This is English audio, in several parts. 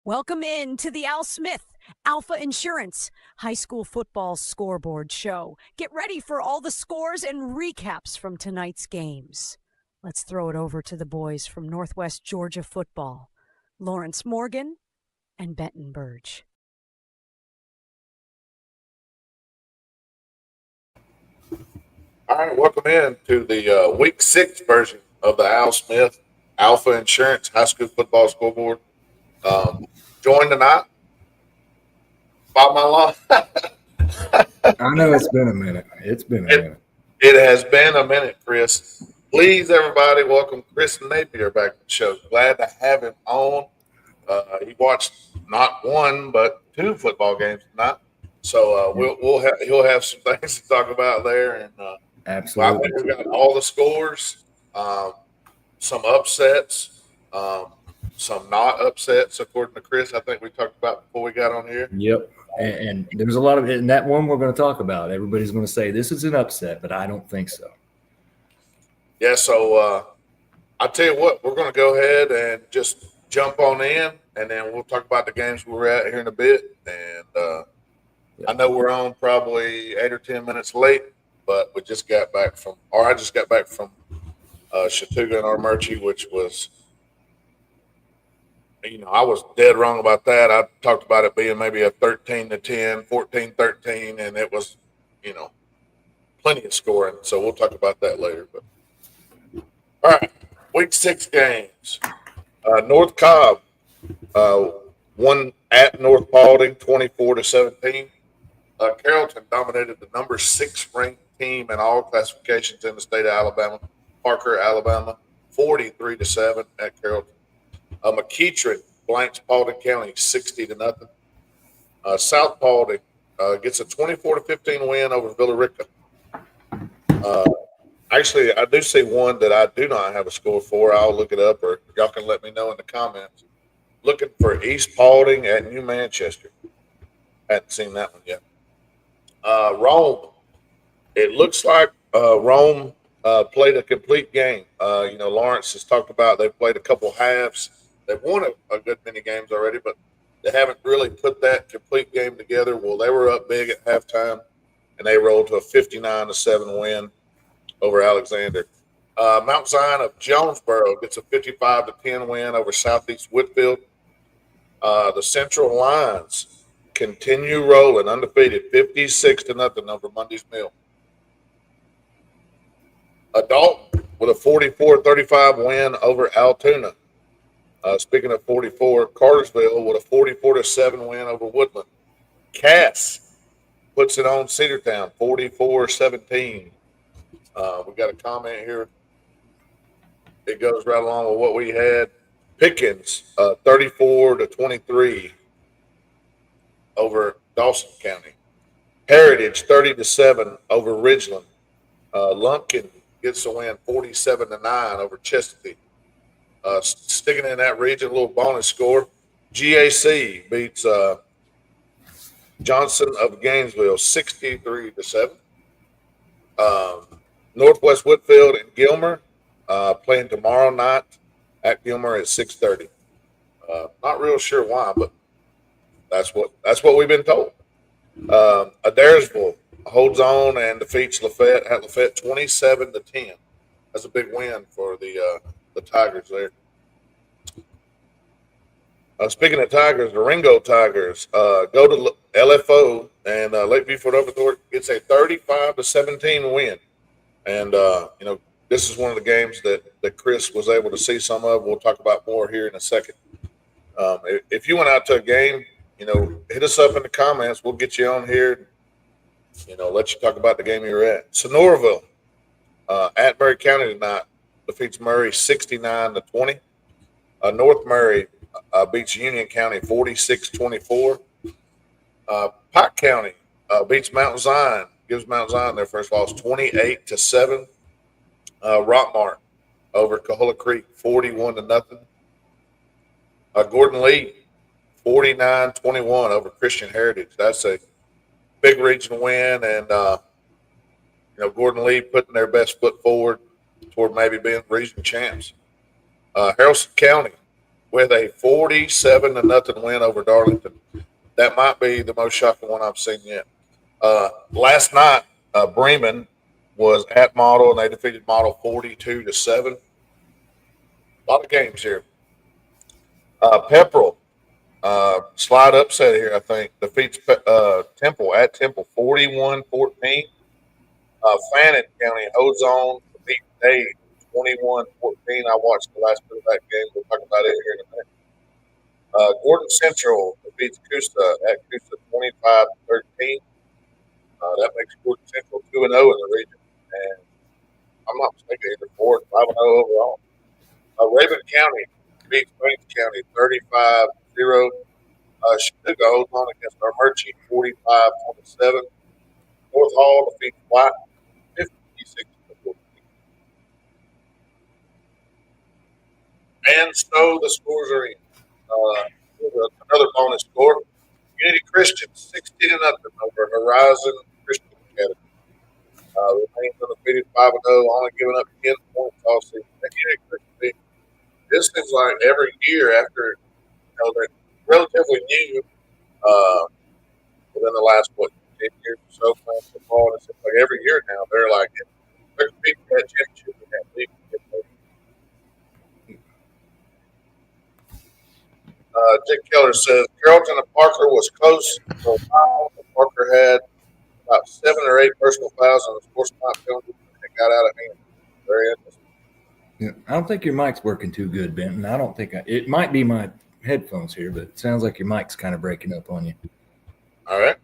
Welcome in to the Al Smith Alfa Insurance High School Football Scoreboard Show. Get ready for all the scores and recaps from tonight's games. Let's throw it over to the boys from Northwest Georgia football, Lawrence Morgan and Benton Burge. All right, welcome in to the Week 6 version of the Al Smith Alfa Insurance High School Football Scoreboard. Joined tonight by my law. I know it's been a minute. It has been a minute, Chris. Please, everybody, welcome Chris Napier back to the show. Glad to have him on. He watched not one but two football games tonight, so he'll have some things to talk about there. And absolutely, I think we got all the scores, some upsets, some not upsets, according to Chris. I think we talked about before we got on here. Yep. And there's a lot of it in that one we're going to talk about. Everybody's going to say this is an upset, but I don't think so. Yeah, so I'll tell you what, we're going to go ahead and just jump on in, and then we'll talk about the games we're at here in a bit. And I know we're on probably 8 or 10 minutes late, but I just got back from Chattooga and Armurchie, which was, I was dead wrong about that. I talked about it being maybe a 13-10, 14-13, and it was, plenty of scoring. So we'll talk about that later. But all right, Week 6 games. North Cobb won at North Paulding 24-17. Carrollton dominated the number 6 ranked team in all classifications in the state of Alabama, Parker, Alabama, 43-7 at Carrollton. McEachern blanks Paulding County 60-0. South Paulding gets a 24-15 win over Villarica. Actually, I do see one that I do not have a score for. I'll look it up, or y'all can let me know in the comments. Looking for East Paulding at New Manchester. Hadn't seen that one yet. Rome. It looks like Rome played a complete game. Lawrence has talked about they've played a couple halves. They've won a good many games already, but they haven't really put that complete game together. Well, they were up big at halftime, and they rolled to a 59-7 win over Alexander. Mount Zion of Jonesboro gets a 55-10 win over Southeast Whitfield. The Central Lions continue rolling undefeated, 56-0 over Monday's Mill. Adult with a 44-35 win over Altoona. Speaking of 44, Cartersville with a 44-7 win over Woodland. Cass puts it on Cedartown, 44-17. We got a comment here. It goes right along with what we had. Pickens, 34-23 over Dawson County. Heritage, 30-7 over Ridgeland. Lumpkin gets the win, 47-9 over Chestatee. Sticking in that region, a little bonus score. GAC beats Johnson of Gainesville, 63-7. Northwest Whitfield and Gilmer playing tomorrow night at Gilmer at 6:30. Not real sure why, but that's what we've been told. Adairsville holds on and defeats Lafayette at Lafayette 27-10. That's a big win for the Tigers there. Speaking of Tigers, the Ringo Tigers go to LFO, and Lakeview Fort Oglethorpe gets a 35-17 win. And this is one of the games that Chris was able to see some of. We'll talk about more here in a second. If you went out to a game, hit us up in the comments. We'll get you on here. Let you talk about the game you're at. Sonoraville at Murray County tonight defeats Murray 69-20. North Murray beats Union County 46-24. Pike County beats Mount Zion, gives Mount Zion their first loss 28-7. Rockmart over Cahola Creek 41-0. Gordon Lee 49-21 over Christian Heritage. That's a big regional win, and Gordon Lee putting their best foot forward toward maybe being region champs. Haralson County with a 47-0 win over Darlington. That might be the most shocking one I've seen yet. Last night, Bremen was at Model, and they defeated Model 42-7. A lot of games here. Pepperell, slight upset here, I think, defeats Temple at Temple 41-14. Fannin County holds on to beat Dade 21-14. I watched the last bit of that game. We'll talk about it here in a minute. Gordon Central defeats Coosa at Coosa 25-13. That makes Gordon Central 2-0 in the region. And I'm not mistaken, either 4 and 5-0 overall. Raven County beats Plains County 35-0. Chattanooga holds on against Armurchie 45-27. North Hall defeats White 56-14. And so the scores are in. Another bonus score. Unity Christian 16-0 over Horizon Christian Academy. Remains undefeated 5-0, only giving up 10 points all season. Unity Christian. This seems like every year after they're relatively new, within the last 10 years or so playing football, and it seems like every year now they're like they're competing for that championship in that league. Dick Keller says Carrollton and Parker was close for a while. Parker had about 7 or 8 personal fouls on the sports time penalty, and it got out of hand. Very interesting. Yeah, I don't think your mic's working too good, Benton. I don't think it might be my headphones here, but it sounds like your mic's kind of breaking up on you. All right.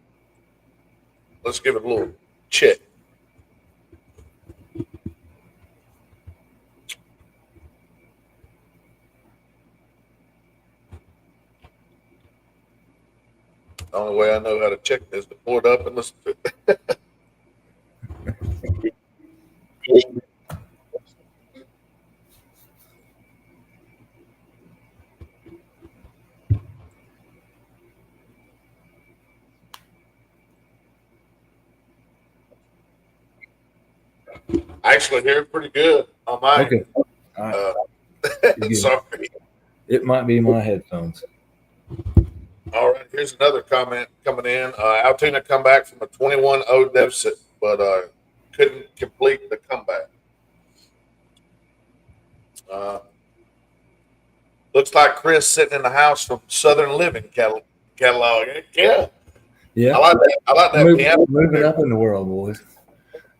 Let's give it a little check. The only way I know how to check is to pull it up and listen to it. I actually hear it pretty good on mine. Okay. All right. Sorry. It might be my headphones. All right, here's another comment coming in. Altoona come back from a 21-0 deficit, but couldn't complete the comeback. Looks like Chris sitting in the house from Southern Living catalog. Yeah. Yeah. I like that piano. Moving up in the world, boys.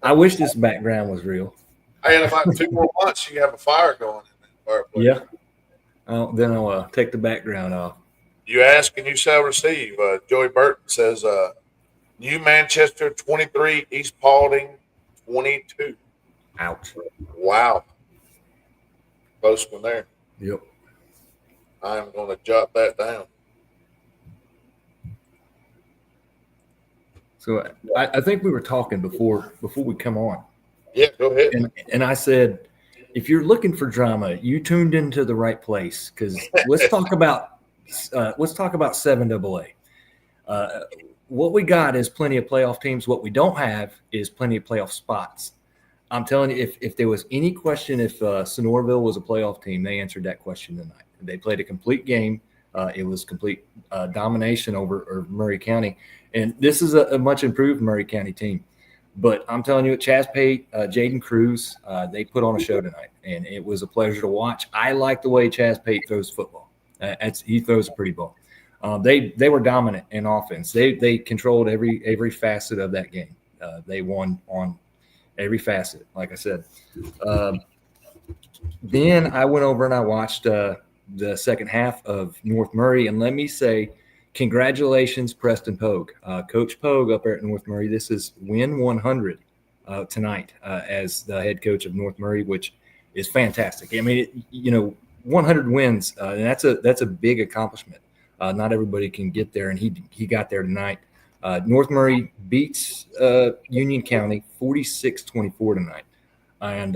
I wish this background was real. Hey, in about 2 more months, you have a fire going in that fireplace. Yeah. Then I'll take the background off. You ask and you shall receive. Joey Burton says, New Manchester 23, East Paulding 22. Ouch. Wow. Close one there. Yep. I am going to jot that down. So I think we were talking before we come on. Yeah, go ahead. And I said, if you're looking for drama, you tuned into the right place, because let's talk about 7AA. What we got is plenty of playoff teams. What we don't have is plenty of playoff spots. I'm telling you, if there was any question if Sonoraville was a playoff team, they answered that question tonight. They played a complete game. It was complete domination over Murray County. And this is a much improved Murray County team. But I'm telling you, Chaz Pate, Jaden Cruz, they put on a show tonight, and it was a pleasure to watch. I like the way Chaz Pate throws football. He throws a pretty ball. They were dominant in offense. They controlled every facet of that game. They won on every facet, like I said. Then I went over and I watched the second half of North Murray, and let me say, congratulations, Preston Pogue. Coach Pogue up there at North Murray. This is win 100 tonight as the head coach of North Murray, which is fantastic. I mean, 100 wins, and that's a big accomplishment. Not everybody can get there, and he got there tonight. North Murray beats Union County 46-24 tonight. And,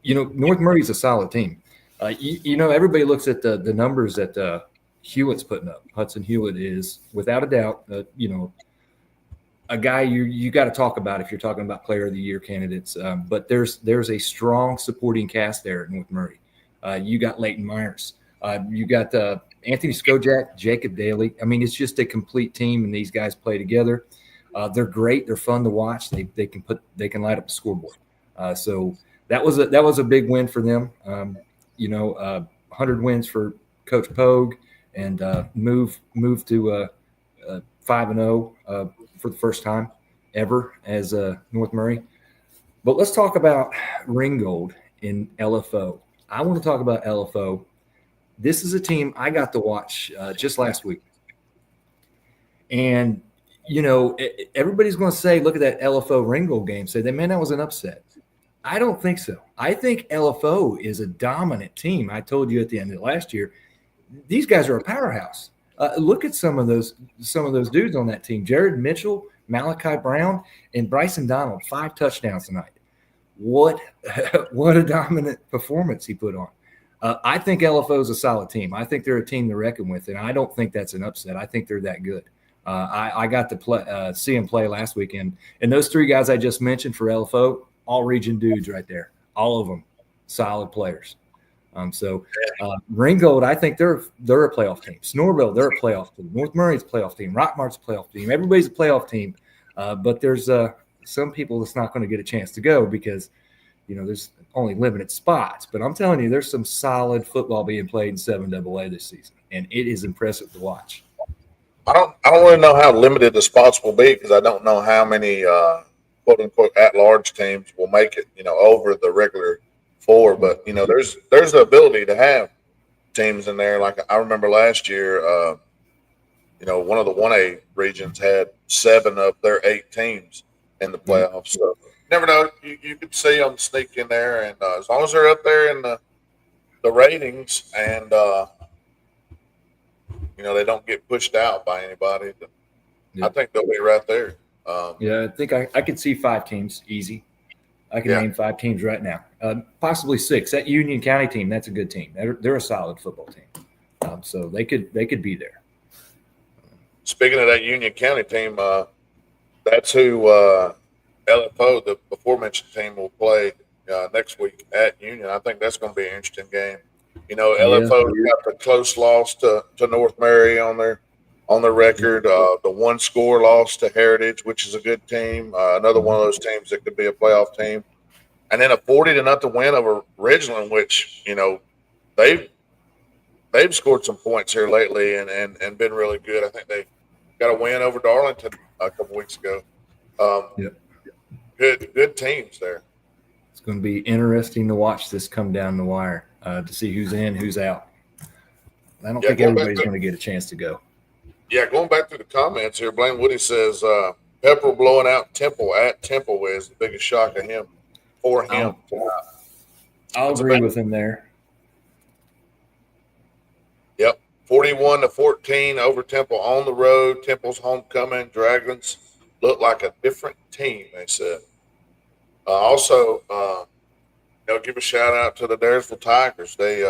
North Murray's a solid team. Everybody looks at the numbers that Hewitt's putting up. Hudson Hewitt is, without a doubt, a guy you got to talk about if you're talking about Player of the Year candidates. But there's a strong supporting cast there at North Murray. You got Leighton Myers. You got Anthony Skojak, Jacob Daly. I mean, it's just a complete team, and these guys play together. They're great. They're fun to watch. They can light up the scoreboard. So that was a big win for them. 100 wins for Coach Pogue, and move to 5-0 for the first time ever as North Murray. But let's talk about Ringgold in LFO. I want to talk about LFO. This is a team I got to watch just last week. And, everybody's going to say, look at that LFO Ringgold game. Say, man, that was an upset. I don't think so. I think LFO is a dominant team. I told you at the end of last year, these guys are a powerhouse. Look at some of those dudes on that team. Jared Mitchell, Malachi Brown, and Bryson Donald, 5 touchdowns tonight. What a dominant performance he put on. I think LFO is a solid team. I think they're a team to reckon with, and I don't think that's an upset. I think they're that good. I got to see them play last weekend, and those 3 guys I just mentioned for LFO, all region dudes right there. All of them solid players. Ringgold, I think they're a playoff team. Snorville, they're a playoff team. North Murray's a playoff team. Rockmart's a playoff team. Everybody's a playoff team. But there's some people that's not going to get a chance to go because, there's only limited spots. But I'm telling you, there's some solid football being played in 7AA this season, and it is impressive to watch. I don't really know how limited the spots will be because I don't know how many quote unquote at-large teams will make it, over the regular 4. But there's the ability to have teams in there. Like I remember last year, one of the 1A regions had 7 of their 8 teams in the playoffs. So never know. You could see them sneak in there, and as long as they're up there in the ratings and they don't get pushed out by anybody, I think they'll be right there. I think I could see 5 teams easy. I can name 5 teams right now, possibly 6. That Union County team, that's a good team. They're a solid football team, so they could be there. Speaking of that Union County team, that's who LFO, the before-mentioned team, will play next week at Union. I think that's going to be an interesting game. LFO got the close loss to North Murray on their record. The 1-score loss to Heritage, which is a good team. Another one of those teams that could be a playoff team. And then a 40-0 win over Ridgeland, which, they've scored some points here lately and been really good. I think they got a win over Darlington a couple weeks ago. Good teams there. It's going to be interesting to watch this come down the wire to see who's in, who's out. I don't think everybody's going to get a chance to go. Yeah, going back to the comments here, Blaine Woody says Pepper blowing out Temple at Temple is the biggest shock of him for him. I'll agree with him there. Yep, 41-14 over Temple on the road. Temple's homecoming. Dragons look like a different team, they said. Also, give a shout out to the Daresville Tigers. They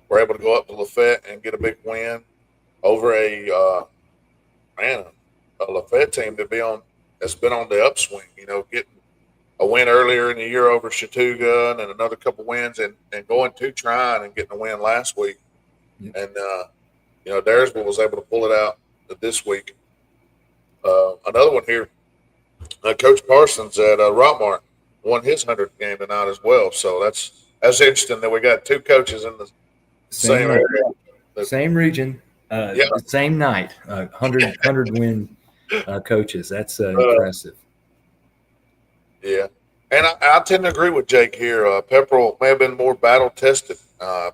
were able to go up to Lafayette and get a big win over a Lafayette team that's been on the upswing. Getting a win earlier in the year over Chattooga and another couple wins and going to Trine and getting a win last week. And Daresville was able to pull it out this week. Another one here, Coach Parsons at Rockmart won his 100th game tonight as well. So that's interesting that we got 2 coaches in the same area. Same region, same night, 100 win coaches. That's impressive. Yeah. And I tend to agree with Jake here. Pepperell may have been more battle tested,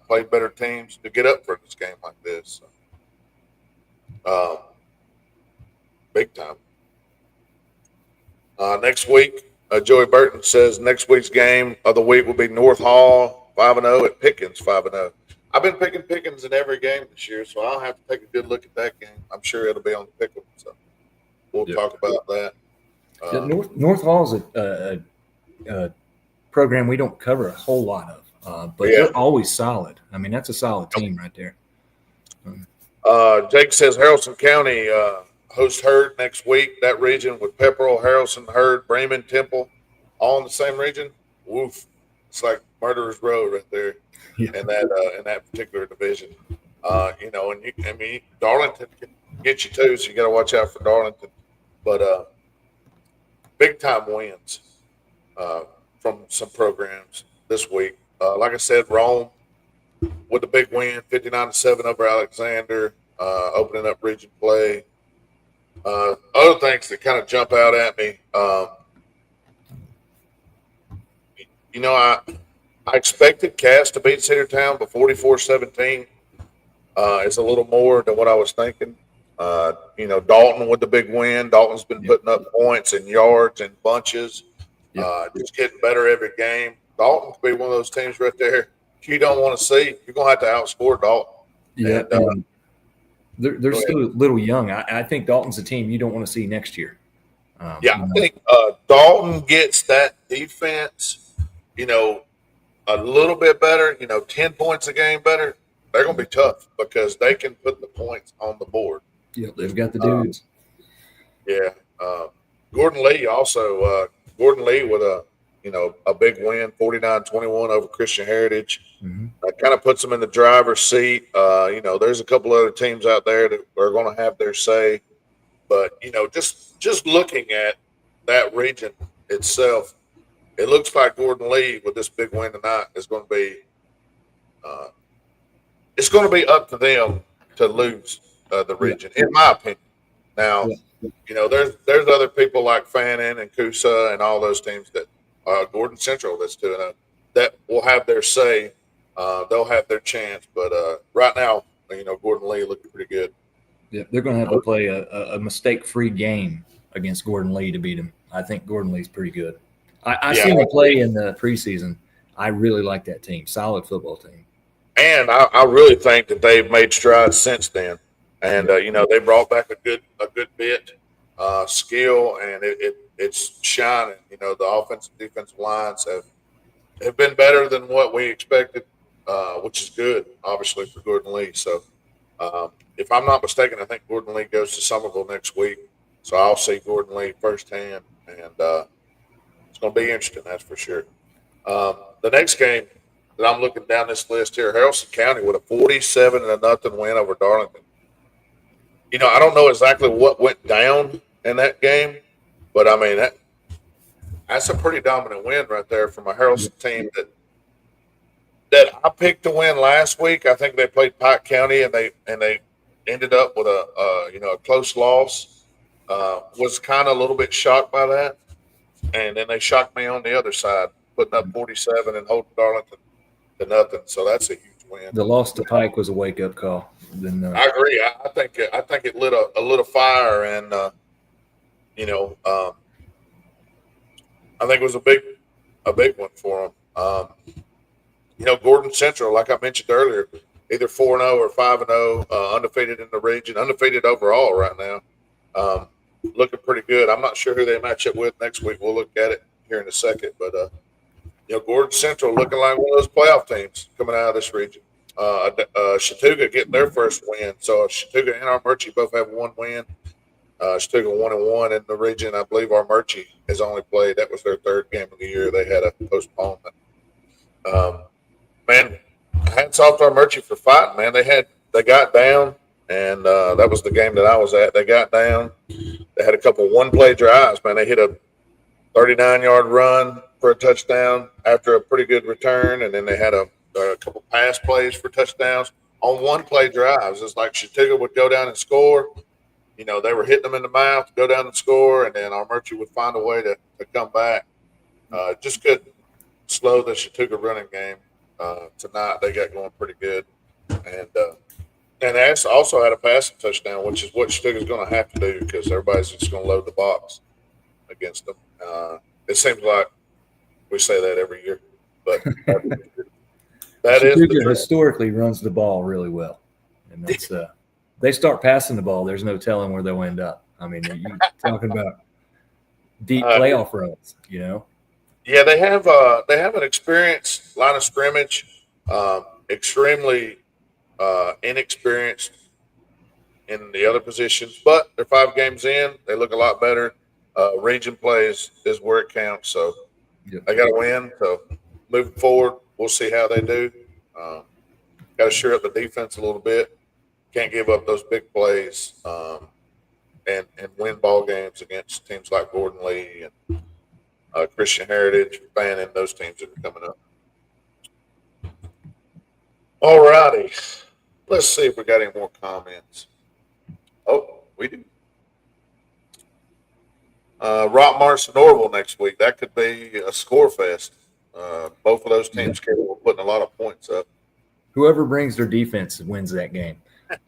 played better teams to get up for this game like this. Big time. Next week, Joey Burton says next week's game of the week will be North Hall 5-0 at Pickens 5-0. I've been picking Pickens in every game this year, so I'll have to take a good look at that game. I'm sure it'll be on the pick 'em, so we'll talk about that. North Hall is a program we don't cover a whole lot of, but they're always solid. I mean, that's a solid team right there. Jake says Haralson County host Hurd next week. That region with Pepperell, Haralson, Hurd, Bremen, Temple, all in the same region. Woof. it's like murderer's row right there in that particular division. And Darlington can get you too, so you got to watch out for Darlington. But big time wins from some programs this week. Like I said, Rome with the big win, 59-7 over Alexander, opening up region play. Other things that kind of jump out at me, I expected Cass to beat Cedartown, but 44-17 is a little more than what I was thinking. Dalton with the big win. Dalton's been putting up points and yards and bunches, just getting better every game. Dalton could be one of those teams right there you don't want to see. You're going to have to outscore Dalton. Yeah, and they're still a little young. I think Dalton's a team you don't want to see next year. I think Dalton gets that defense, a little bit better, 10 points a game better. They're going to be tough because they can put the points on the board. Yeah, they've got the dudes. Gordon Lee also. Gordon Lee with a big win, 49-21 over Christian Heritage. Mm-hmm. That kind of puts them in the driver's seat. There's a couple other teams out there that are going to have their say. But, just looking at that region itself, it looks like Gordon Lee with this big win tonight is going to be it's going to be up to them to lose the region, in my opinion. Now, there's other people like Fannin and Coosa and all those teams that Gordon Central that's doing that will have their say. They'll have their chance. But right now, Gordon Lee looking pretty good. Yeah, they're going to have to play a mistake-free game against Gordon Lee to beat him. I think Gordon Lee's pretty good. I seen him play in the preseason. I really like that team. Solid football team. And I really think that they've made strides since then. And they brought back a good bit skill, and it's shining. The offensive defensive lines have been better than what we expected, which is good, obviously, for Gordon Lee. So, if I'm not mistaken, I think Gordon Lee goes to Somerville next week. So I'll see Gordon Lee firsthand, and it's going to be interesting, that's for sure. The next game that I'm looking down this list here, Haralson County with a 47-0 win over Darlington. I don't know exactly what went down in that game, but I mean that's a pretty dominant win right there from a Haralson team that I picked to win last week. I think they played Pike County and they ended up with a close loss. Was kind of a little bit shocked by that, and then they shocked me on the other side, putting up 47 and holding Darlington to nothing. So that's a huge win. The loss to Pike was a wake-up call. I agree. I think it lit a fire, and I think it was a big one for them. Gordon Central, like I mentioned earlier, either 4-0 or 5-0, undefeated in the region, undefeated overall right now. Looking pretty good. I'm not sure who they match up with next week. We'll look at it here in a second, but Gordon Central looking like one of those playoff teams coming out of this region. Chattooga getting their first win. So Chattooga and Armurchie both have one win. Chattooga 1-1 in the region. I believe Armurchie has only played. That was their third game of the year. They had a postponement. Man, hats off to Armurchie for fighting. Man, they got down, and that was the game that I was at. They got down. They had a couple one-play drives. Man, they hit a 39-yard run for a touchdown after a pretty good return, and then they had a couple pass plays for touchdowns on one-play drives. It's like Chattooga would go down and score. They were hitting them in the mouth, go down and score, and then Armurchie would find a way to come back. Just couldn't slow the Chattooga running game tonight. They got going pretty good. And they also had a passing touchdown, which is what Chattooga's going to have to do because everybody's just going to load the box against them. It seems like we say that every year, but Chattooga historically runs the ball really well, and that's they start passing the ball. There's no telling where they'll end up. I mean, you're talking about deep playoff runs, Yeah, they have an experienced line of scrimmage, extremely inexperienced in the other positions, but they're 5 games in. They look a lot better. Region play is where it counts, so they got to win. So moving forward, we'll see how they do. Got to shore up the defense a little bit. Can't give up those big plays and win ball games against teams like Gordon Lee and Christian Heritage, Fannin, those teams that are coming up. All righty. Let's see if we got any more comments. Oh, we do. Rockmart and Orville next week. That could be a score fest. Both of those teams capable of putting a lot of points up. Whoever brings their defense wins that game.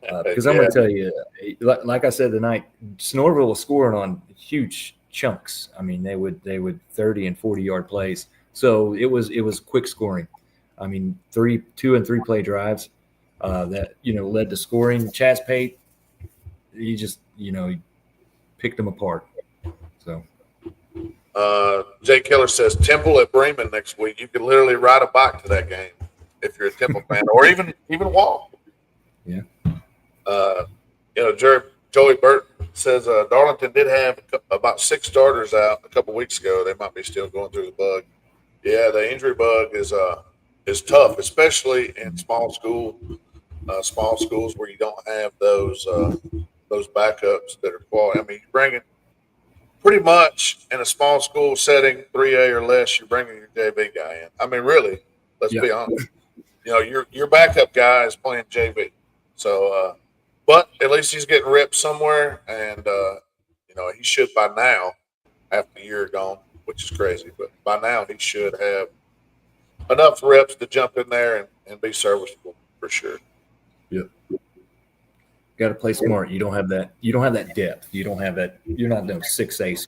Because I'm going to tell you, like I said tonight, Snorville was scoring on huge chunks. I mean, they would 30 and 40-yard plays. So it was quick scoring. I mean, 2 and 3 play drives that led to scoring. Chaz Pate, he just he picked them apart. So. Jay Keller says Temple at Bremen next week. You could literally ride a bike to that game if you're a Temple fan, or even walk. Yeah. Joey Burton says Darlington did have about 6 starters out a couple weeks ago. They might be still going through the bug. Yeah, the injury bug is tough, especially in small schools where you don't have those backups that are quality. I mean, you're bringing pretty much in a small school setting, 3A or less, you're bringing your JV guy in. I mean, really, let's be honest. Your backup guy is playing JV. So, but at least he's getting reps somewhere, and he should by now, after a year gone, which is crazy, but by now he should have enough reps to jump in there and be serviceable for sure. Yep. Got to play smart. You don't have that. You don't have that depth. You don't have that. You're not doing 6A.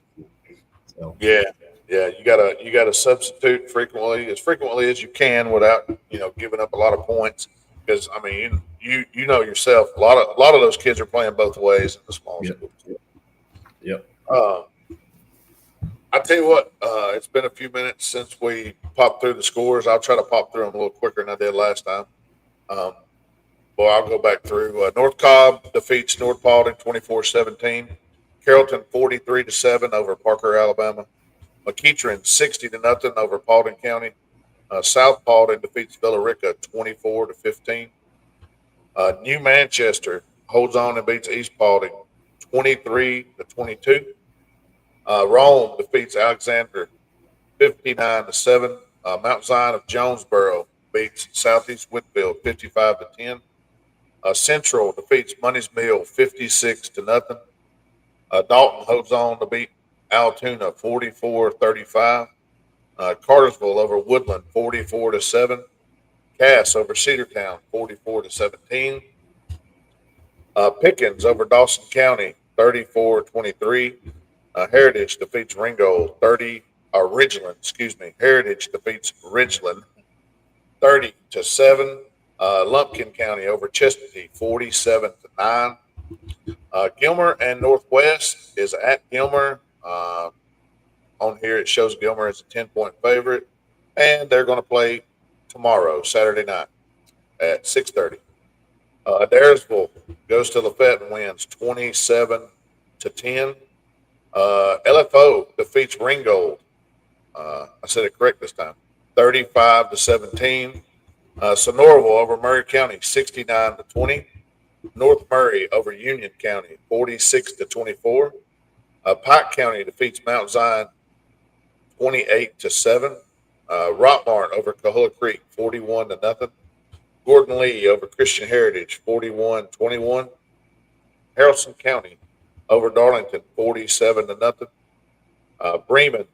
So yeah. You gotta substitute as frequently as you can without giving up a lot of points. Because I mean, you know yourself, a lot of those kids are playing both ways in the small schools. Yep. I tell you what, it's been a few minutes since we popped through the scores. I'll try to pop through them a little quicker than I did last time. I'll go back through. North Cobb defeats North Paulding 24-17. Carrollton 43-7 over Parker, Alabama. McEachern 60-0 over Paulding County. South Paulding defeats Villarica 24-15. New Manchester holds on and beats East Paulding 23-22. Rome defeats Alexander 59-7. Mount Zion of Jonesboro beats Southeast Whitfield 55-10. Central defeats Money's Mill 56-0. Dalton holds on to beat Altoona 44-35. Cartersville over Woodland 44-7. Cass over Cedartown 44-17. Pickens over Dawson County 34-23. Heritage defeats Ringgold Heritage defeats Ridgeland 30-7. Lumpkin County over Chestatee 47-9. Gilmer and Northwest is at Gilmer. On here it shows Gilmer as a 10-point favorite, and they're going to play tomorrow, Saturday night at 6:30. Adairsville goes to Lafayette and wins 27-10. LFO defeats Ringgold. I said it correct this time. 35-17. Sonoraville over Murray County 69-20. North Murray over Union County 46-24. Pike County defeats Mount Zion 28-7. Rockmart over Cahola Creek 41-0. Gordon Lee over Christian Heritage 41-21. Harrelson County over Darlington 47-0. Bremen,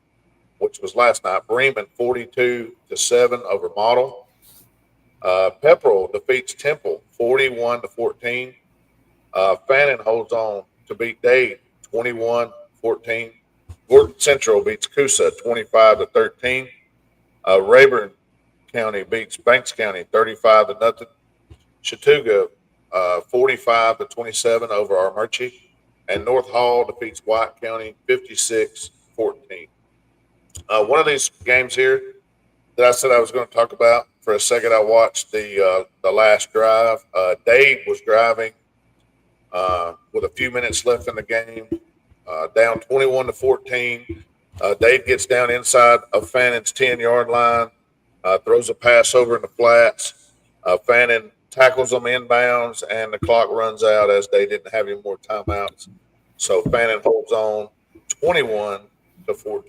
which was last night, Bremen 42-7 over Model. Pepperell defeats Temple 41-14. Fannin holds on to beat Dade 21-14. Gordon Central beats Coosa 25-13. Rayburn County beats Banks County 35-0. Chattooga 45-27 over Armurchie. And North Hall defeats White County 56-14. One of these games here that I said I was going to talk about for a second, I watched the last drive. Dade was driving with a few minutes left in the game, down 21-14. Dade gets down inside of Fannin's 10-yard line, throws a pass over in the flats. Fannin tackles them inbounds, and the clock runs out as they didn't have any more timeouts. So Fannin holds on 21-14.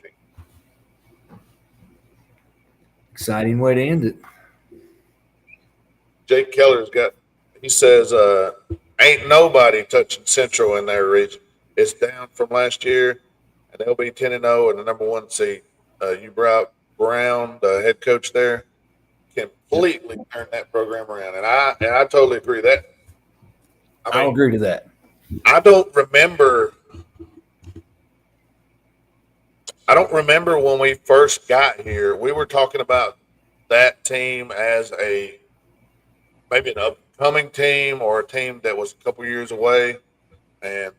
Exciting way to end it. Jake Keller's he says, ain't nobody touching Central in their region. It's down from last year, and they'll be 10-0 and the number 1 seed. You brought Brown, the head coach there, completely turned that program around, and I totally agree with that. I'll agree to that. I don't remember when we first got here. We were talking about that team as maybe an upcoming team or a team that was a couple years away, and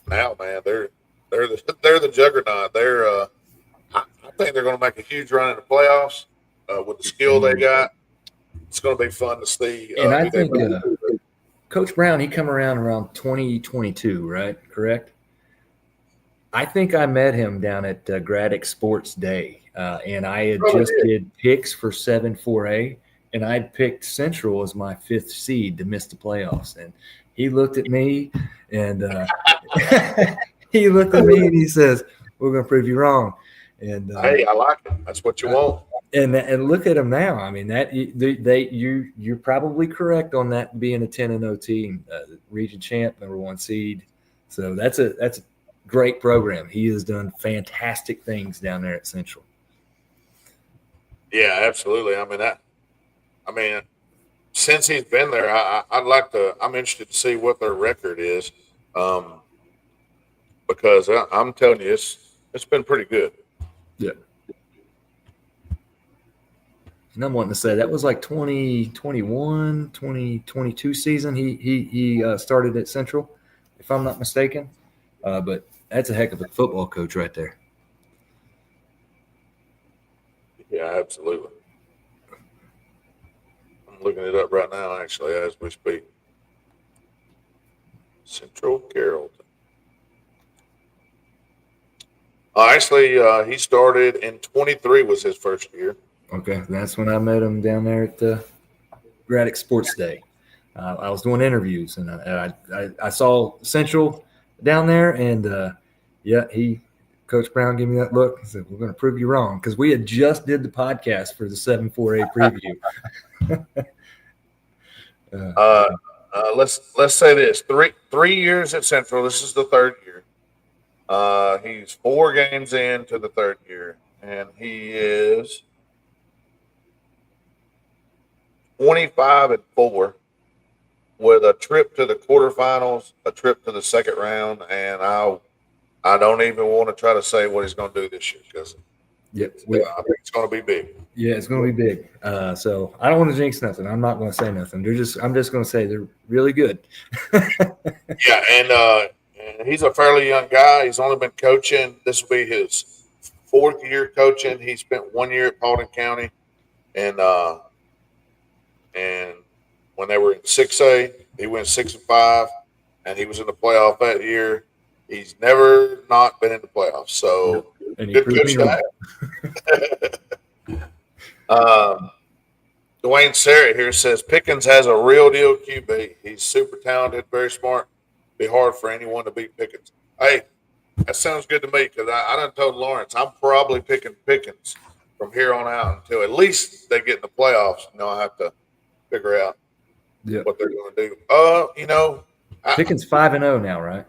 now, man, they're the juggernaut. I think they're going to make a huge run in the playoffs with the skill they got. It's going to be fun to see. And I think Coach Brown, he come around 2022, right? Correct? I think I met him down at Graddick Sports Day, and I had did picks for 7-4A, and I'd picked Central as my 5th seed to miss the playoffs. And he looked at me, and he says, "We're going to prove you wrong." And hey, I like it. That's what you want. And look at them now. I mean, that you're probably correct on that being a 10-0 team, region champ, number 1 seed. So that's a great program. He has done fantastic things down there at Central. Yeah, absolutely. I mean, since he's been there, I'm interested to see what their record is, because I'm telling you, it's been pretty good. Yeah. And I'm wanting to say that was like 2021, 2022 season. He started at Central, if I'm not mistaken. But that's a heck of a football coach right there. Yeah, absolutely. I'm looking it up right now, actually, as we speak. Central Carrollton. Actually, he started in 23 was his first year. Okay, that's when I met him down there at the Graddick Sports Day. I was doing interviews, and I saw Central down there, and Coach Brown gave me that look. He said, "We're going to prove you wrong," because we had just did the podcast for the 7-4A preview. Let's say this: three years at Central. This is the 3rd year. He's 4 games into the 3rd year, and he is 25-4 with a trip to the quarterfinals, a trip to the 2nd round, and I don't even want to try to say what he's going to do this year because I think it's going to be big. Yeah, it's going to be big. So I don't want to jinx nothing. I'm not going to say nothing. I'm just going to say they're really good. Yeah, and he's a fairly young guy. He's only been coaching. This will be his 4th year coaching. He spent 1 year at Paulding County, and when they were in 6A, he went 6-5, and he was in the playoff that year. He's never not been in the playoffs. So good coach to have. Dwayne Sarrett here says Pickens has a real deal QB. He's super talented, very smart. Be hard for anyone to beat Pickens. Hey, that sounds good to me because I done told Lawrence I'm probably picking Pickens from here on out until at least they get in the playoffs. I have to figure out what they're going to do. Pickens 5-0 now, right?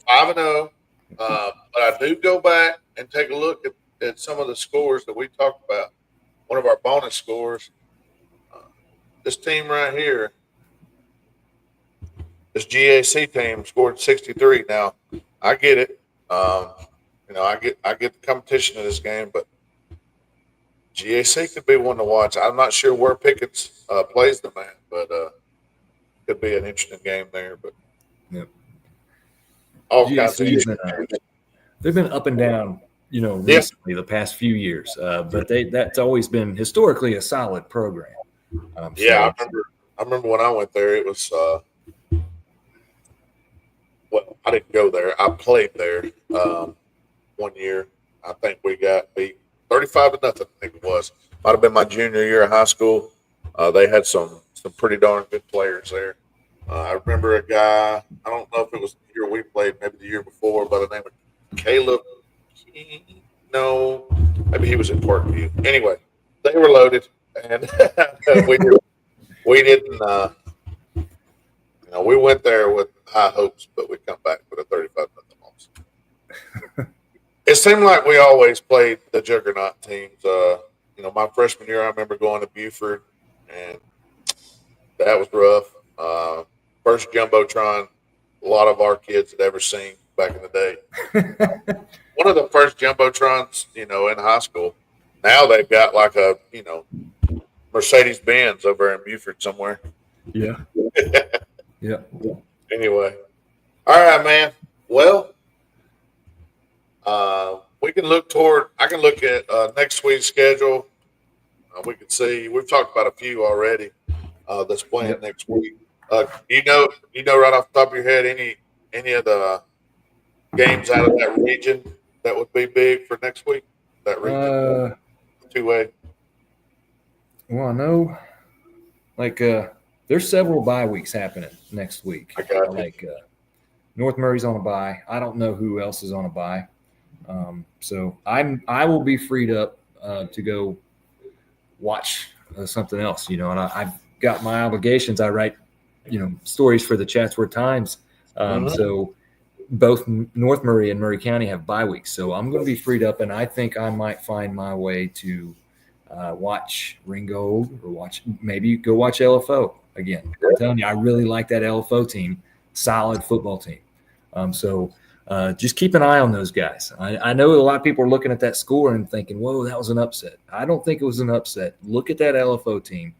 5-0. But I do go back and take a look at some of the scores that we talked about. One of our bonus scores. This team right here, this GAC team scored 63. Now, I get it. I get the competition in this game, but GAC could be one to watch. I'm not sure where Pickens plays them at, but could be an interesting game there. But all kinds of they've been up and down, recently the past few years, but that's always been historically a solid program. I remember when I went there. It was I didn't go there. I played there 1 year. I think we got beat 35-0. I think it was. might have been my junior year of high school. They had some pretty darn good players there. I remember a guy. I don't know if it was the year we played, maybe the year before, by the name of Caleb. No, maybe he was in Parkview. Anyway, they were loaded, and we didn't. We went there with high hopes, but we come back with a 35-0 loss. It seemed like we always played the juggernaut teams. My freshman year, I remember going to Buford, and that was rough. First jumbotron a lot of our kids had ever seen back in the day. One of the first jumbotrons, in high school. Now they've got like a, Mercedes Benz over in Buford somewhere. Yeah. Yeah. Anyway. All right, man. Well, I can look at next week's schedule. We can see, we've talked about a few already that's playing next week. You know right off the top of your head any of the games out of that region that would be big for next week? That region, 2A. Well, I know, there's several bye weeks happening next week. I got you. North Murray's on a bye. I don't know who else is on a bye. So I will be freed up to go watch something else. And I've got my obligations. I write stories for the Chatsworth Times. So both North Murray and Murray County have bye weeks. So I'm going to be freed up, and I think I might find my way to watch Ringgold or maybe go watch LFO again. I'm telling you, I really like that LFO team, solid football team. So just keep an eye on those guys. I know a lot of people are looking at that score and thinking, whoa, that was an upset. I don't think it was an upset. Look at that LFO team.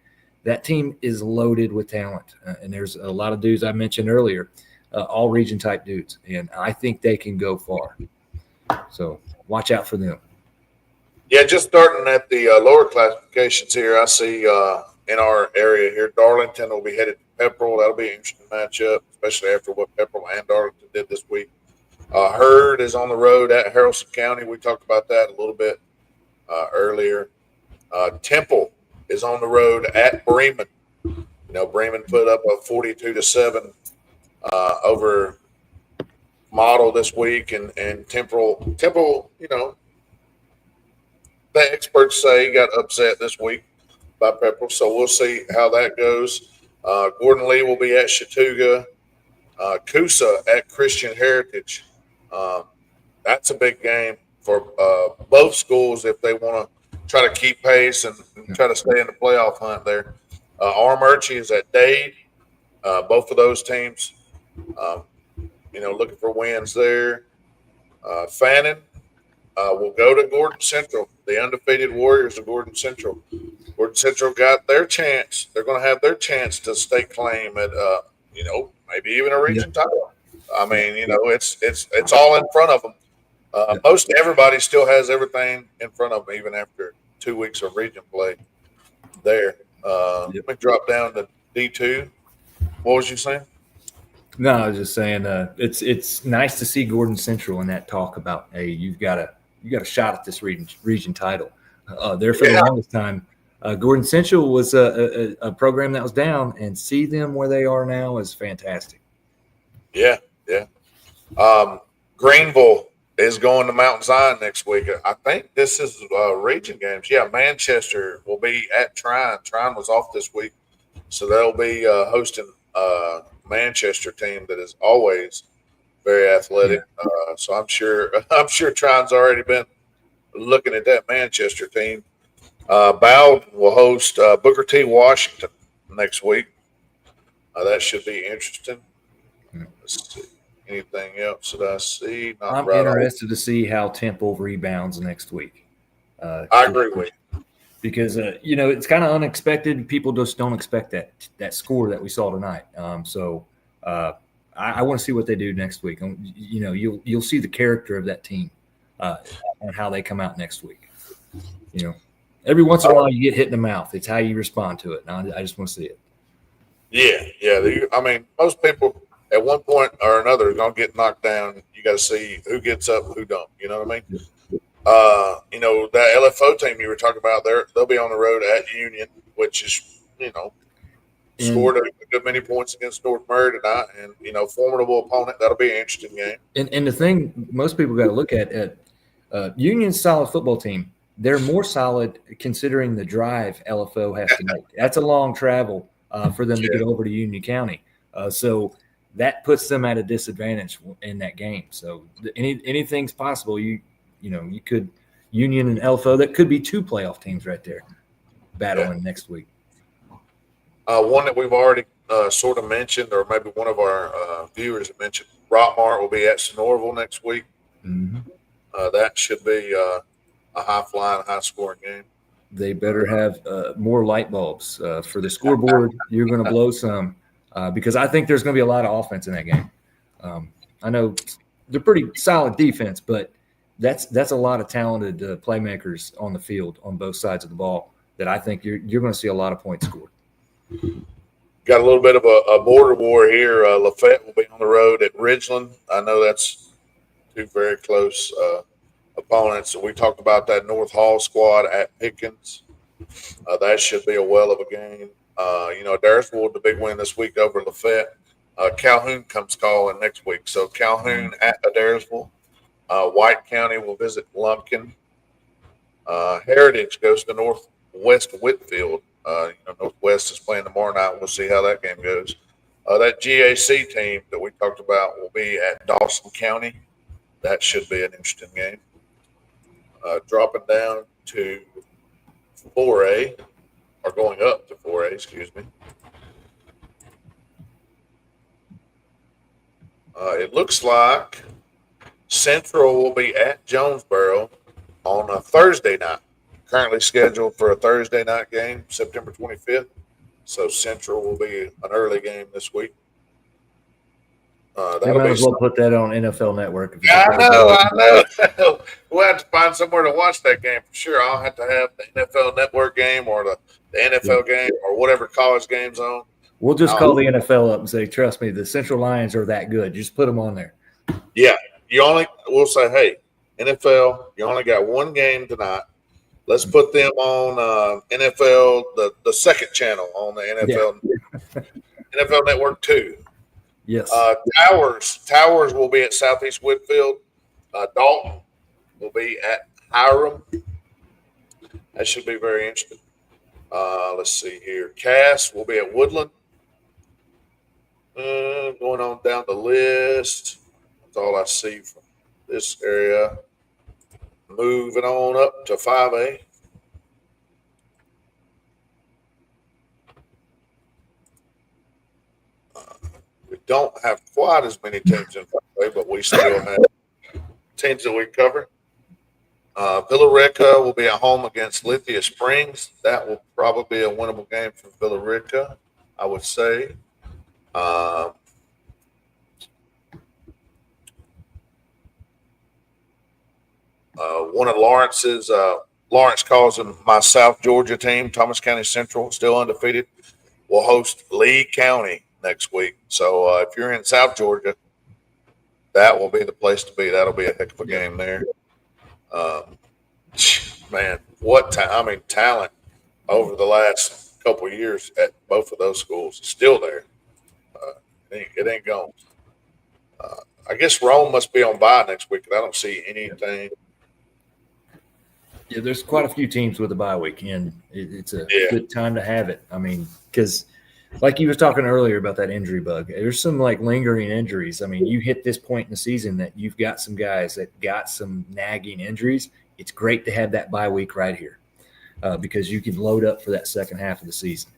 That team is loaded with talent. And there's a lot of dudes I mentioned earlier, all region type dudes. And I think they can go far. So watch out for them. Yeah, just starting at the lower classifications here, I see in our area here, Darlington will be headed to Pepperell. That'll be an interesting matchup, especially after what Pepperell and Darlington did this week. Hurd is on the road at Haralson County. We talked about that a little bit earlier. Temple is on the road at Bremen. Bremen put up a 42-7 over Model this week, and Temple, the experts say got upset this week by Pepperell, so we'll see how that goes. Gordon Lee will be at Chattooga. Coosa at Christian Heritage. That's a big game for both schools if they want to try to keep pace and try to stay in the playoff hunt there. Armurchie is at Dade. Both of those teams, looking for wins there. Fannin will go to Gordon Central. The undefeated Warriors of Gordon Central. Gordon Central got their chance. They're going to have their chance to stake claim at, maybe even a region title. I mean, it's all in front of them. Most everybody still has everything in front of them, even after 2 weeks of region play. There, let me drop down to D2. What was you saying? No, I was just saying it's nice to see Gordon Central in that talk about, hey, you got a shot at this region title. There for the longest time, Gordon Central was a program that was down, and see them where they are now is fantastic. Yeah. Greenville is going to Mount Zion next week. I think this is region games. Yeah, Manchester will be at Trine. Trine was off this week, so they'll be hosting Manchester team that is always very athletic. So I'm sure Trine's already been looking at that Manchester team. Bowden will host Booker T. Washington next week. That should be interesting. Let's see. Anything else that I see? I'm interested to see how Temple rebounds next week. I agree with you. Because, it's kind of unexpected. People just don't expect that score that we saw tonight. So I want to see what they do next week. You'll see the character of that team and how they come out next week. Every once in a while you get hit in the mouth. It's how you respond to it. And I just want to see it. Yeah. I mean, most people at one point or another are going to get knocked down. You got to see who gets up and who don't. You know what I mean? That LFO team you were talking about, they'll be on the road at Union, which is, And scored a good many points against North Murray tonight, and formidable opponent. That'll be an interesting game. and the thing most people got to look at Union's solid football team. They're more solid considering the drive LFO has to make. That's a long travel for them to get over to Union County. So that puts them at a disadvantage in that game. So anything's possible. You could Union and LFO, that could be two playoff teams right there battling next week. One that we've already sort of mentioned, or maybe one of our viewers have mentioned, Rockmart will be at Sonoraville next week. Mm-hmm. That should be a high-flying, high-scoring game. They better have more light bulbs for the scoreboard. You're going to blow some because I think there's going to be a lot of offense in that game. I know they're pretty solid defense, but that's a lot of talented playmakers on the field on both sides of the ball that I think you're going to see a lot of points scored. Got a little bit of a border war here. Lafayette will be on the road at Ridgeland. I know that's two very close opponents. We talked about that North Hall squad at Pickens. That should be a well of a game. Daresville, the big win this week over Lafayette. Calhoun comes calling next week. So Calhoun at Daresville. White County will visit Lumpkin. Heritage goes to Northwest Whitfield. Northwest is playing tomorrow night. We'll see how that game goes. That GAC team that we talked about will be at Dawson County. That should be an interesting game. Dropping down to 4A, or going up to 4A, excuse me. It looks like Central will be at Jonesboro on a Thursday night. Currently scheduled for a Thursday night game, September 25th. So Central will be an early game this week. They might as well put that on NFL Network. I know. We'll have to find somewhere to watch that game for sure. I'll have to have the NFL Network game or the NFL game or whatever college game's on. We'll just call the NFL up and say, trust me, the Central Lions are that good. Just put them on there. Yeah. We'll say, hey, NFL, you only got one game tonight. Let's put them on NFL, the second channel on the NFL, NFL Network 2. Yes. Towers will be at Southeast Whitfield. Dalton will be at Hiram. That should be very interesting. Let's see here. Cass will be at Woodland. Going on down the list. That's all I see from this area. Moving on up to 5A. We don't have quite as many teams in 5A, but we still have teams that we cover. Villa Rica will be at home against Lithia Springs. That will probably be a winnable game for Villa Rica, I would say. One of Lawrence's, Lawrence calls them my South Georgia team, Thomas County Central, still undefeated, will host Lee County next week. So if you're in South Georgia, that will be the place to be. That'll be a heck of a game there. Man, talent over the last couple of years at both of those schools is still there. It ain't gone. I guess Rome must be on bye next week, and I don't see anything. Yeah, there's quite a few teams with a bye week, and it's a good time to have it. I mean, because like you were talking earlier about that injury bug, there's some lingering injuries. I mean, you hit this point in the season that you've got some guys that got some nagging injuries. It's great to have that bye week right here because you can load up for that second half of the season.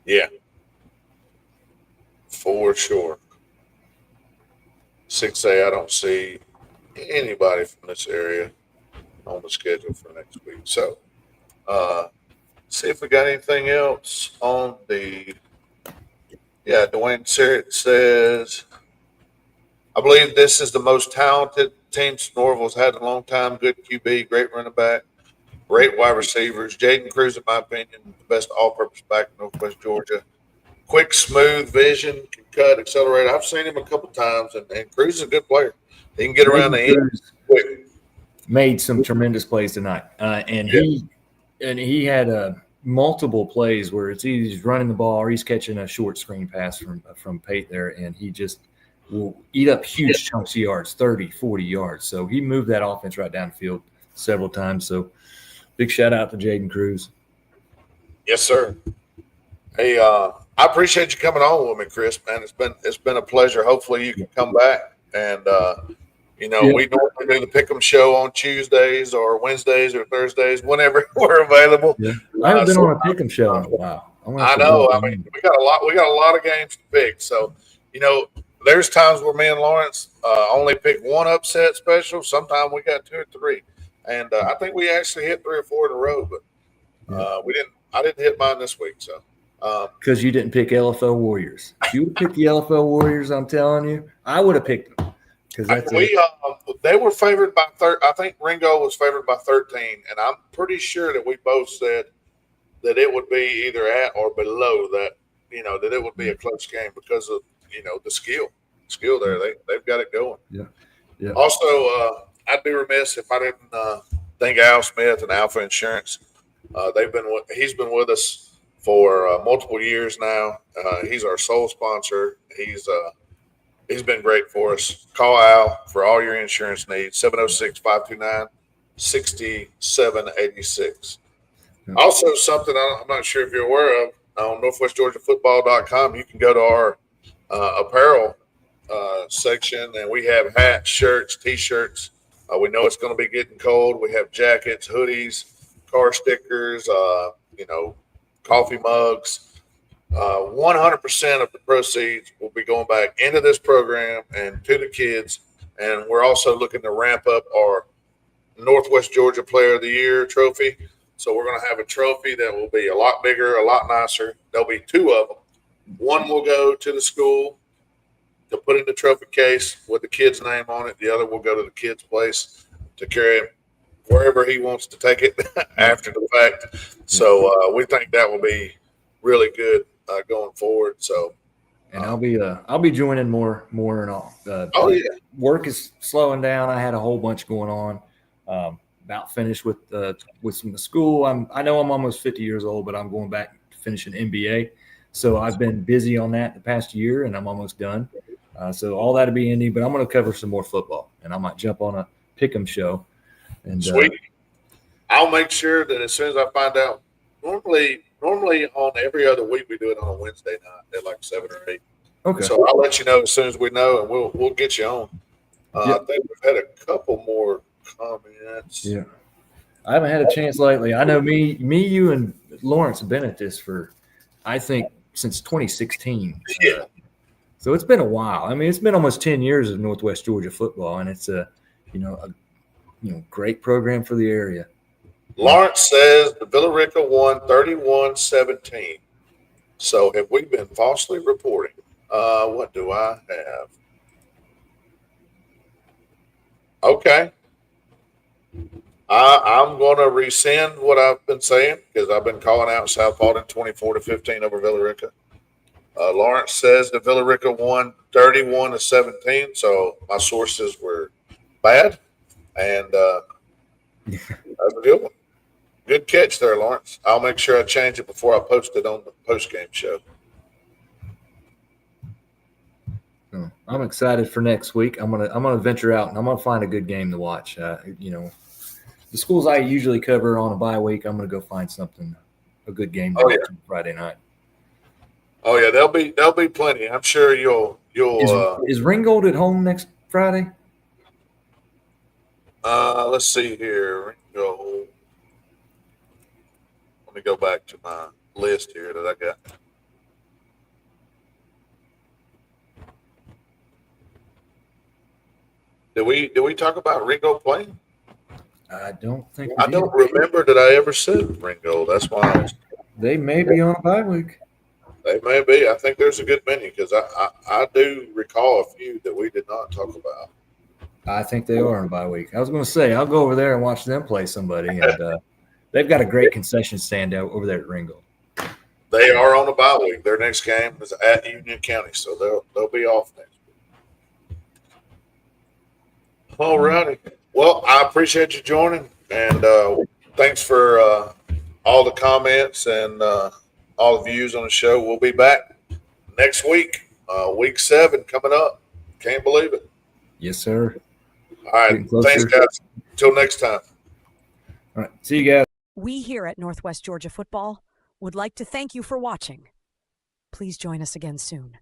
Yeah, for sure. 6A, I don't see anybody from this area on the schedule for next week. So, see if we got anything else on the. Yeah, Dwayne Serrett says, I believe this is the most talented team Sonoraville's had in a long time. Good QB, great running back, great wide receivers. Jaden Cruz, in my opinion, the best all-purpose back in Northwest Georgia. Quick, smooth vision, can cut, accelerate. I've seen him a couple times, and Cruz is a good player. He can get around the end quick. made some tremendous plays tonight, and he had multiple plays where it's either he's running the ball or he's catching a short screen pass from Pate there, and he just will eat up huge chunks of yards, 30, 40 yards. So he moved that offense right down the field several times. So big shout out to Jaden Cruz. Yes, sir. Hey, I appreciate you coming on with me, Chris, man. It's been a pleasure. Hopefully you can come back. And, we normally do the Pick'em show on Tuesdays or Wednesdays or Thursdays, whenever we're available. Yeah. I haven't been on a Pick'em show in a while. I know. I mean, we got a lot of games to pick. So, there's times where me and Lawrence only pick one upset special. Sometimes we got 2 or 3. And I think we actually hit 3 or 4 in a row, but I didn't hit mine this week. So because you didn't pick LFL Warriors. If you would pick the LFL Warriors, I'm telling you, I would have picked them. Because they were favored by I think Ringo was favored by 13, and I'm pretty sure that we both said that it would be either at or below that. That it would be a close game because of the skill there. They've got it going. Yeah. Also, I'd be remiss if I didn't thank Al Smith and Alfa Insurance. He's been with us for multiple years now. He's our sole sponsor. He's been great for us. Call Al for all your insurance needs, 706-529-6786. Also, something I'm not sure if you're aware of, on NorthwestGeorgiaFootball.com, you can go to our apparel section, and we have hats, shirts, T-shirts. We know it's going to be getting cold. We have jackets, hoodies, car stickers, coffee mugs. 100% of the proceeds will be going back into this program and to the kids. And we're also looking to ramp up our Northwest Georgia Player of the Year trophy. So we're going to have a trophy that will be a lot bigger, a lot nicer. There'll be 2 of them. One will go to the school to put in the trophy case with the kid's name on it. The other will go to the kid's place to carry it wherever he wants to take it after the fact. So we think that will be really good going forward. So, and I'll be joining more and all. Work is slowing down. I had a whole bunch going on. About finished with some of the school. I know I'm almost 50 years old, but I'm going back to finish an MBA. So I've been busy on that the past year, and I'm almost done. So all that'll be ending, but I'm going to cover some more football, and I might jump on a Pick'em show. And sweet. I'll make sure that as soon as I find out. Normally on every other week we do it on a Wednesday night at like 7 or 8. Okay. So I'll let you know as soon as we know, and we'll get you on. I think we've had a couple more comments. Yeah. I haven't had a chance lately. I know me, you, and Lawrence have been at this for, I think, since 2016. Yeah. So it's been a while. I mean, it's been almost 10 years of Northwest Georgia football, and it's a great program for the area. Lawrence says the Villa Rica won 31-17. So have we been falsely reporting? What do I have? Okay. I'm going to rescind what I've been saying because I've been calling out South Paulding 24-15 over Villa Rica. Lawrence says the Villa Rica won 31-17. So my sources were bad, and that's a good one. Good catch there, Lawrence. I'll make sure I change it before I post it on the post-game show. I'm excited for next week. I'm gonna venture out and I'm gonna find a good game to watch. The schools I usually cover on a bye week, I'm gonna go find a good game to watch on Friday night. Oh yeah, there'll be plenty. I'm sure you'll. Is Ringgold at home next Friday? Let's see here. Ringgold. Let me go back to my list here that I got. Did we talk about Ringgold playing? I don't think. I don't remember that I ever said Ringgold. That's why they may be on a bye week. They may be. I think there's a good many because I do recall a few that we did not talk about. I think they are on a bye week. I was going to say I'll go over there and watch them play somebody, and they've got a great concession stand out over there at Ringgold. They are on a bye week. Their next game is at Union County, so they'll be off next week. All righty. Well, I appreciate you joining, and thanks for all the comments and all the views on the show. We'll be back next week, week 7 coming up. Can't believe it. Yes, sir. All right. Thanks, guys. Until next time. All right. See you guys. We here at Northwest Georgia Football would like to thank you for watching. Please join us again soon.